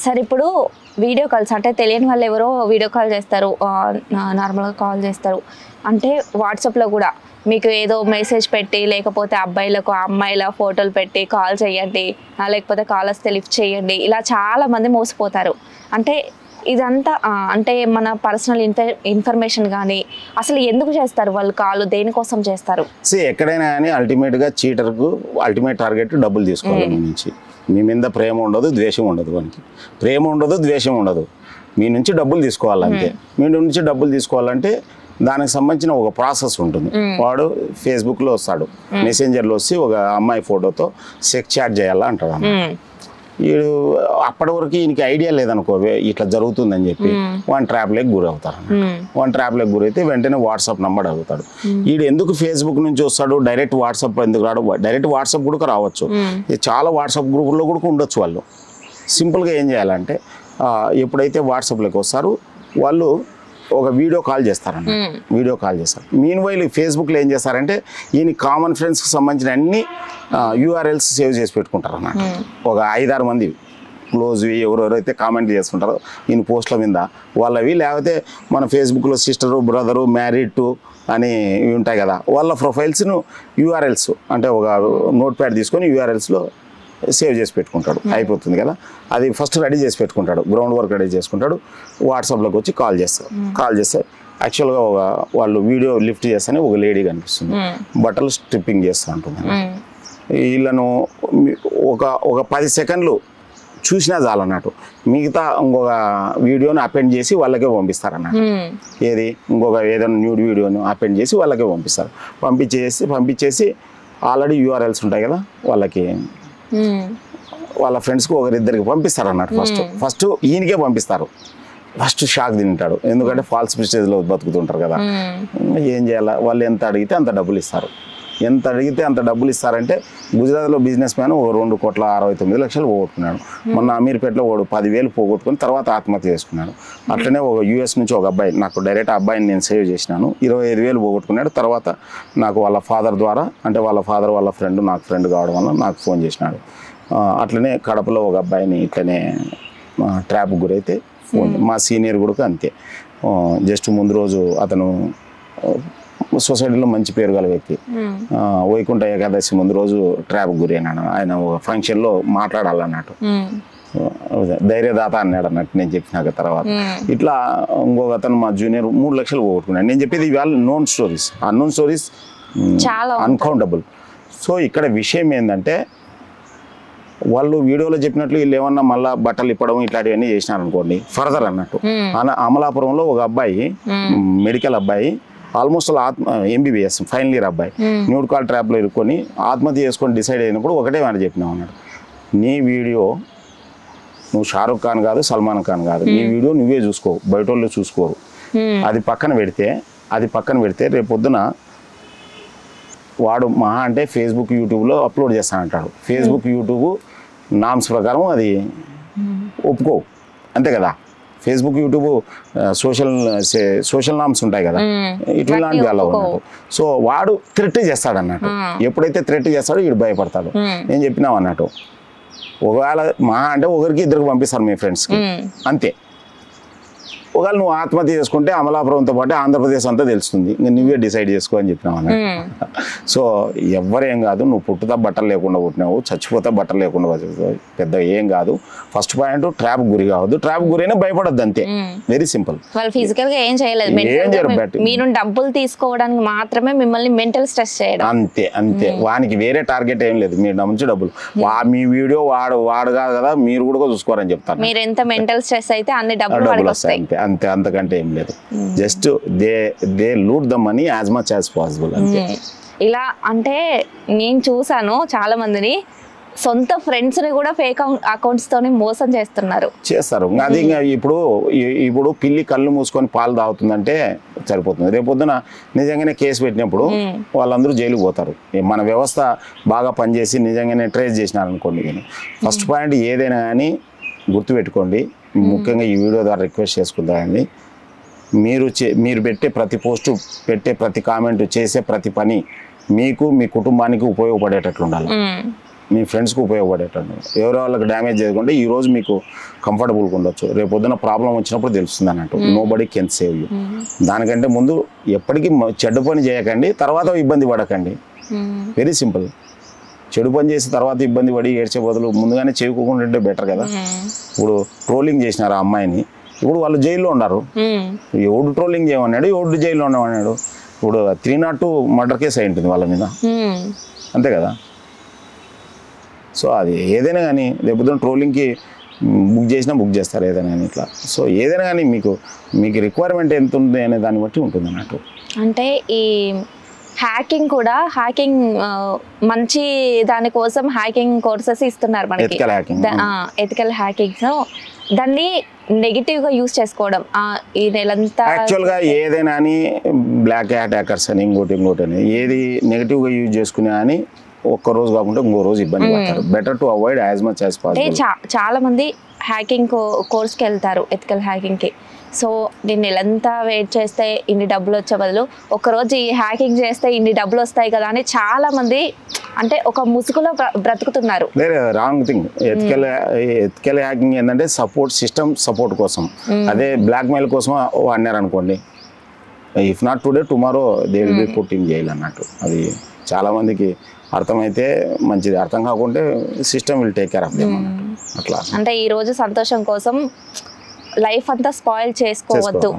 సరే ఇప్పుడు video calls అంటే తెలియని వాళ్ళు ఎవరో వీడియో కాల్ చేస్తారు, నార్మల్గా కాల్ చేస్తారు. అంటే వాట్సాప్లో కూడా మీకు ఏదో మెసేజ్ పెట్టి లేకపోతే అబ్బాయిలకు అమ్మాయిల ఫోటోలు పెట్టి కాల్ చేయండి, లేకపోతే కాల్ వస్తే లిఫ్ట్ చేయండి, ఇలా చాలామంది మోసపోతారు. అంటే ఇదంతా అంటే మన పర్సనల్ ఇన్ఫర్మేషన్ కానీ అసలు ఎందుకు చేస్తారు వాళ్ళు? కాల్ దేనికోసం చేస్తారు? ఎక్కడైనా కానీ అల్టిమేట్గా చీటర్కు అల్టిమేట్ టార్గెట్ డబ్బులు తీసుకోవాలి మీ నుంచి. మీ మీద ప్రేమ ఉండదు, ద్వేషం ఉండదు. వానికి ప్రేమ ఉండదు, ద్వేషం ఉండదు, మీ నుంచి డబ్బులు తీసుకోవాలంటే. మీ నుంచి డబ్బులు తీసుకోవాలంటే దానికి సంబంధించిన ఒక ప్రాసెస్ ఉంటుంది. వాడు ఫేస్బుక్లో వస్తాడు, మెసెంజర్లో వచ్చి ఒక అమ్మాయి ఫోటోతో సెక్స్ చాట్ చేయాలా అంటాడు. వీడు అప్పటి వరకు ఈయనకి ఐడియా లేదనుకో ఇట్లా జరుగుతుందని చెప్పి వన్ ట్రాప్లోకి గురి అవుతారు. వన్ ట్రాప్లోకి గురైతే వెంటనే వాట్సాప్ నెంబర్ అడుగుతాడు. వీడు ఎందుకు ఫేస్బుక్ నుంచి వస్తాడు, డైరెక్ట్ వాట్సాప్ ఎందుకు రాడు? డైరెక్ట్ వాట్సాప్ కూడా రావచ్చు, చాలా వాట్సాప్ గ్రూపుల్లో కూడా ఉండొచ్చు. వాళ్ళు సింపుల్గా ఏం చేయాలంటే ఎప్పుడైతే వాట్సాప్లోకి వస్తారో వాళ్ళు ఒక వీడియో కాల్ చేస్తారన్న, వీడియో కాల్ చేస్తారు. మీన్ వైల్ ఫేస్బుక్లో ఏం చేస్తారంటే ఈయన కామన్ ఫ్రెండ్స్కి సంబంధించిన అన్ని యూఆర్ఎల్స్ సేవ్ చేసి పెట్టుకుంటారు అన్నమాట. ఒక 5-6 మంది క్లోజ్వి ఎవరెవరైతే కామెంట్ చేసుకుంటారో ఈయన పోస్టుల మీద వాళ్ళవి, లేకపోతే మన ఫేస్బుక్లో సిస్టరు, బ్రదరు, మ్యారీడ్ టు అని ఇవి ఉంటాయి కదా, వాళ్ళ ప్రొఫైల్స్ను యూఆర్ఎల్స్ అంటే ఒక నోట్ ప్యాడ్ తీసుకొని యూఆర్ఎల్స్లో సేవ్ చేసి పెట్టుకుంటాడు. అయిపోతుంది కదా, అది ఫస్ట్ రెడీ చేసి పెట్టుకుంటాడు, గ్రౌండ్ వర్క్ రెడీ చేసుకుంటాడు. వాట్సాప్లోకి వచ్చి కాల్ చేస్తారు. కాల్ చేస్తే యాక్చువల్గా వాళ్ళు వీడియో లిఫ్ట్ చేస్తేనే ఒక లేడీ కనిపిస్తుంది, బట్టలు స్ట్రిప్పింగ్ చేస్తూ ఉంటుంది. వీళ్ళను ఒక 10 సెకండ్లు చూసినా చాలన్నట్టు, మిగతా ఇంకొక వీడియోని అపెండ్ చేసి వాళ్ళకే పంపిస్తారన్నట్టు. ఏది ఇంకొక ఏదైనా న్యూడ్ వీడియోని అపెండ్ చేసి వాళ్ళకే పంపిస్తారు. పంపించేసి ఆల్రెడీ యూఆర్ఎల్స్ ఉంటాయి కదా వాళ్ళకి, వాళ్ళ ఫ్రెండ్స్కి ఒకరిద్దరికి పంపిస్తారు అన్నట్టు. ఫస్ట్ ఈయనకే పంపిస్తారు. ఫస్ట్ షాక్ తింటాడు, ఎందుకంటే ఫాల్స్ ప్రెస్టేజ్లో బతుకుతుంటారు కదా. ఏం చేయాలా, వాళ్ళు ఎంత అడిగితే అంత డబ్బులు ఇస్తారు. ఎంత అడిగితే అంత డబ్బులు ఇస్తారంటే గుజరాత్లో బిజినెస్ మ్యాన్ 2,69,00,000 పోగొట్టుకున్నాడు. మొన్న అమీర్పేటలో 10,000 పోగొట్టుకుని తర్వాత ఆత్మహత్య చేసుకున్నాడు. అట్లనే ఒక యూఎస్ నుంచి ఒక అబ్బాయి, నాకు డైరెక్ట్ అబ్బాయిని నేను సేవ్ చేసినాను, 25,000 పోగొట్టుకున్నాడు. తర్వాత నాకు వాళ్ళ ఫాదర్ ద్వారా, అంటే వాళ్ళ ఫాదర్ వాళ్ళ ఫ్రెండ్ నాకు ఫ్రెండ్ కావడం వల్ల నాకు ఫోన్ చేసినాడు. అట్లనే కడపలో ఒక అబ్బాయిని ఇట్లనే ట్రాప్కి గురైతే ఫోన్, మా సీనియర్ కూడా అంతే. జస్ట్ ముందు రోజు అతను సొసైటీలో మంచి పేరు గల వ్యక్తి, వైకుంఠ ఏకాదశి ముందు రోజు ట్రాప్కి గురైనాడు. ఆయన ఒక ఫంక్షన్లో మాట్లాడాలన్నట్టు, ధైర్యదాత అన్నాడు అన్నట్టు నేను చెప్పినాక. తర్వాత ఇట్లా ఇంకొక అతను మా జూనియర్ 3 లక్షలు పోగొట్టుకున్నాడు. నేను చెప్పేది ఇవాళ known stories, unknown stories uncountable. So ఇక్కడ విషయం ఏంటంటే వాళ్ళు వీడియోలో చెప్పినట్లు వీళ్ళు ఏమన్నా మళ్ళీ బట్టలు ఇప్పడం ఇట్లాంటివన్నీ చేసినారు అనుకోండి ఫర్దర్ అన్నట్టు. అమలాపురంలో ఒక అబ్బాయి, మెడికల్ అబ్బాయి, ఆల్మోస్ట్ MBBS ఫైనల్ ఇయర్ అబ్బాయి, న్యూడ్ కాల్ ట్రాప్లో ఇరుక్కొని ఆత్మహత్య చేసుకొని డిసైడ్ అయినప్పుడు ఒకటే మాట చెప్పినావు అన్నాడు, నీ వీడియో నువ్వు షారుఖ్ ఖాన్ కాదు, సల్మాన్ ఖాన్ కాదు, నీ వీడియో నువ్వే చూసుకో, బయట వాళ్ళు చూసుకోరు. అది పక్కన పెడితే రేపు పొద్దున వాడు మహా అంటే ఫేస్బుక్, యూట్యూబ్లో అప్లోడ్ చేస్తానంటాడు. ఫేస్బుక్, యూట్యూబ్ నామ్స్ ప్రకారం అది ఒప్పుకో, అంతే కదా. ఫేస్బుక్, యూట్యూబ్ సోషల్ నామ్స్ ఉంటాయి కదా, ఇట్లాంటివి అలా ఉన్నట్టు. సో వాడు థ్రెట్ చేస్తాడు అన్నట్టు. ఎప్పుడైతే థ్రెట్ చేస్తాడో వీడు భయపడతాడు. నేను చెప్పినావు అన్నట్టు, ఒకవేళ మహా అంటే ఒకరికి ఇద్దరికి పంపిస్తారు మీ ఫ్రెండ్స్కి, అంతే. ఒకవేళ నువ్వు ఆత్మహత్య చేసుకుంటే అమలాపురంతో పాటు ఆంధ్రప్రదేశ్ అంతా తెలుస్తుంది, ఇంకా నువ్వే డిసైడ్ చేసుకో అని చెప్పినావు అన్నట్టు. సో ఎవరేం కాదు, నువ్వు పుట్టుతా బట్టలు లేకుండా పుట్టినావు, చచ్చిపోతా బట్టలు లేకుండా పెద్ద ఏం కాదు. ఫస్ట్ పాయింట్ ట్రాప్ గురి కావద్దు, ట్రాప్ గురైనా భయపడద్దు, అంతే. Very simple. వాళ్ళు ఫిజికల్ గా ఏం చేయలేదు, మీరు డబ్బులు తీసుకోవడానికి మాత్రమే మిమ్మల్ని మెంటల్ స్ట్రెస్ చేయడం, అంతే. వానికి వేరే టార్గెట్ ఏం లేదు, మీరు నుంచి డబ్బులు. మీ వీడియో వాడు కాదు కదా, మీరు కూడా చూసుకోరని చెప్తారు. మీరు ఎంత మెంటల్ స్ట్రెస్ అయితే అన్ని డబ్బులు వస్తాయి, అంతే. అంతకంటే ఏం లేదు. Just they loot the money as much as possible, అంతే. ఇలా అంటే నేను చూసాను చాలా మందిని, సొంత ఫ్రెండ్స్ ని కూడా ఫేక్ అకౌంట్స్ తోని మోసం చేస్తారు. అది ఇప్పుడు పిల్లి కళ్ళు మూసుకొని పాలు తాగుతుందంటే సరిపోతుంది. రేపొద్దున నిజంగానే కేసు పెట్టినప్పుడు వాళ్ళందరూ జైలుకు పోతారు. మన వ్యవస్థ బాగా పనిచేసి నిజంగానే ట్రేస్ చేసినారనుకోండి. ఫస్ట్ పాయింట్ ఏదైనా కానీ గుర్తుపెట్టుకోండి, ముఖ్యంగా ఈ వీడియో ద్వారా రిక్వెస్ట్ చేసుకుంటానండి, మీరు పెట్టే ప్రతి పోస్టు, పెట్టే ప్రతి కామెంట్, చేసే ప్రతి పని మీకు మీ కుటుంబానికి ఉపయోగపడేటట్లు ఉండాలి. మీ ఫ్రెండ్స్కి ఉపయోగపడేటట్టు. ఎవరో వాళ్ళకి డ్యామేజ్ చేయకుండా ఈ రోజు మీకు కంఫర్టబుల్గా ఉండొచ్చు, రేపు పొద్దున ప్రాబ్లం వచ్చినప్పుడు తెలుస్తుంది అన్నట్టు. Nobody can save you. దానికంటే ముందు ఎప్పటికీ చెడ్డ పని చేయకండి, తర్వాత ఇబ్బంది పడకండి. Very simple. చెడు పని చేసి తర్వాత ఇబ్బంది పడి ఏడ్చే బదులు ముందుగానే చేయకుండా ఉంటే బెటర్ కదా. ఇప్పుడు ట్రోలింగ్ చేసినారు ఆ అమ్మాయిని, ఇప్పుడు వాళ్ళు జైల్లో ఉన్నారు. ఎవడు ట్రోలింగ్ చేయమన్నాడు, ఎవడు జైల్లో ఉండమన్నాడు. ఇప్పుడు 302 మర్డర్ కేసు అయి ఉంటుంది వాళ్ళ మీద, అంతే కదా. సో అది ఏదైనా కానీ లేకపోతే ట్రోలింగ్కి బుక్ చేసినా బుక్ చేస్తారు ఏదైనా కానీ ఇట్లా. సో ఏదైనా కానీ మీకు రిక్వైర్మెంట్ ఎంత ఉంది అనే దాన్ని బట్టి ఉంటుంది అన్నట్టు. అంటే ఈ హ్యాకింగ్ కూడా మంచి దానికోసం హ్యాకింగ్ కోర్సెస్ ఇస్తున్నారు మనకి, ఎథికల్ హ్యాకింగ్. సో దాన్ని నెగిటివ్ గా యూజ్ చేసుకోవడం ఈ నెలంతా యాక్చువల్గా ఏదైనా అని బ్లాక్ హ్యాట్ హ్యాకర్స్ అని ఇంకోటి అని ఏది నెగిటివ్ గా యూజ్ చేసుకునే అని ఒక్క రోజు కాకుండా ఇంకో రోజు ఇబ్బంది పడతారు. Better to avoid as much as possible. చాలా మంది హ్యాకింగ్ కోర్స్కి వెళ్తారు, ఎథికల్ హ్యాకింగ్కి. సో నేను నెలంతా వెయిట్ చేస్తే ఇన్ని డబ్బులు వచ్చే బదులు ఒకరోజు ఈ హ్యాకింగ్ చేస్తే ఇన్ని డబ్బులు వస్తాయి కదా అని చాలా మంది అంటే ఒక ముసుగులో బ్రతుకుతున్నారు. లేదు, రాంగ్ థింగ్. ఎథికల్ హ్యాకింగ్ ఏంటంటే సిస్టమ్ సపోర్ట్ కోసం. అదే బ్లాక్మెయిల్ కోసం అన్నారు అనుకోండి, if not today tomorrow they will be put in jail అన్నట్టు. అది చాలా మందికి అర్థమైతే మంచిది, అర్థం కాకుంటే system will take care of them అట్లా. అంటే ఈ రోజు సంతోషం కోసం లైఫ్ అంతా స్పాయిల్ చేసుకోవద్దు.